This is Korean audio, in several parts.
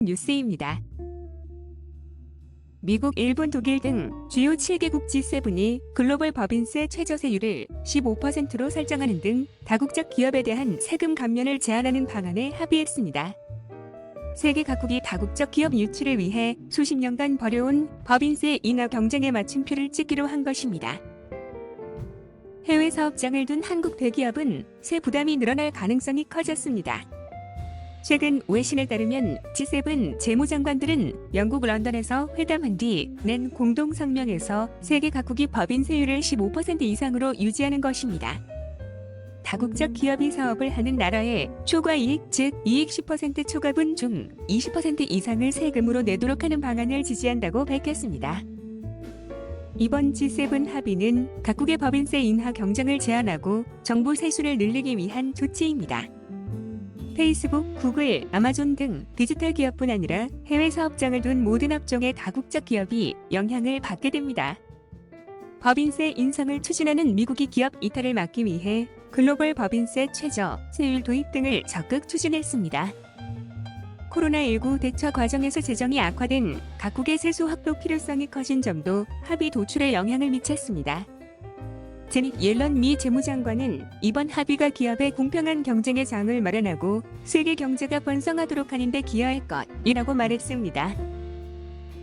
뉴스입니다. 미국, 일본, 독일 등 주요 7개국 G7이 글로벌 법인세 최저세율을 15%로 설정하는 등 다국적 기업에 대한 세금 감면을 제한하는 방안에 합의했습니다. 세계 각국이 다국적 기업 유치를 위해 수십 년간 벌여온 법인세 인하 경쟁에 마침표를 찍기로 한 것입니다. 해외 사업장을 둔 한국 대기업은 세 부담이 늘어날 가능성이 커졌습니다. 최근 외신에 따르면 G7 재무장관들은 영국 런던에서 회담한 뒤 낸 공동 성명에서 세계 각국이 법인세율을 15% 이상으로 유지하는 것입니다. 다국적 기업이 사업을 하는 나라의 초과이익, 즉 이익 10% 초과분 중 20% 이상을 세금으로 내도록 하는 방안을 지지한다고 밝혔습니다. 이번 G7 합의는 각국의 법인세 인하 경쟁을 제한하고 정부 세수를 늘리기 위한 조치입니다. 페이스북, 구글, 아마존 등 디지털 기업뿐 아니라 해외 사업장을 둔 모든 업종의 다국적 기업이 영향을 받게 됩니다. 법인세 인상을 추진하는 미국이 기업 이탈을 막기 위해 글로벌 법인세 최저 세율 도입 등을 적극 추진했습니다. 코로나19 대처 과정에서 재정이 악화된 각국의 세수 확보 필요성이 커진 점도 합의 도출에 영향을 미쳤습니다. 제닛 옐런 미 재무장관은 이번 합의가 기업의 공평한 경쟁의 장을 마련하고 세계 경제가 번성하도록 하는 데 기여할 것이라고 말했습니다.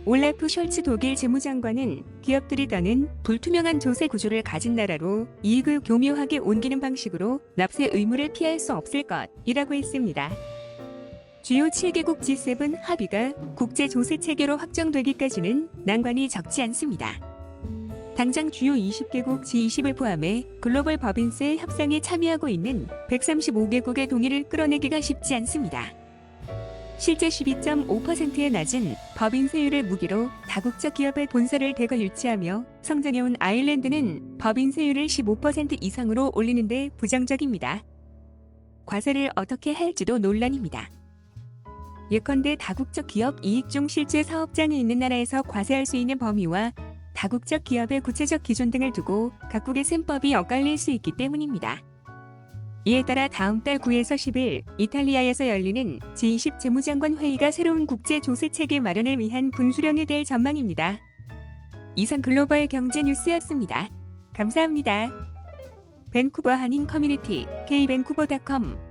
올라프 숄츠 독일 재무장관은 기업들이 더는 불투명한 조세 구조를 가진 나라로 이익을 교묘하게 옮기는 방식으로 납세 의무를 피할 수 없을 것이라고 했습니다. 주요 7개국 G7 합의가 국제 조세 체계로 확정되기까지는 난관이 적지 않습니다. 당장 주요 20개국 G20을 포함해 글로벌 법인세 협상에 참여하고 있는 135개국의 동의를 끌어내기가 쉽지 않습니다. 실제 12.5%의 낮은 법인세율을 무기로 다국적 기업의 본사를 대거 유치하며 성장해온 아일랜드는 법인세율을 15% 이상으로 올리는 데 부정적입니다. 과세를 어떻게 할지도 논란입니다. 예컨대 다국적 기업 이익 중 실제 사업장이 있는 나라에서 과세할 수 있는 범위와 다국적 기업의 구체적 기준 등을 두고 각국의 셈법이 엇갈릴 수 있기 때문입니다. 이에 따라 다음 달 9에서 10일 이탈리아에서 열리는 G20 재무장관 회의가 새로운 국제 조세 체계 마련을 위한 분수령이 될 전망입니다. 이상 글로벌 경제 뉴스였습니다. 감사합니다. 밴쿠버 한인 커뮤니티 k밴쿠버.com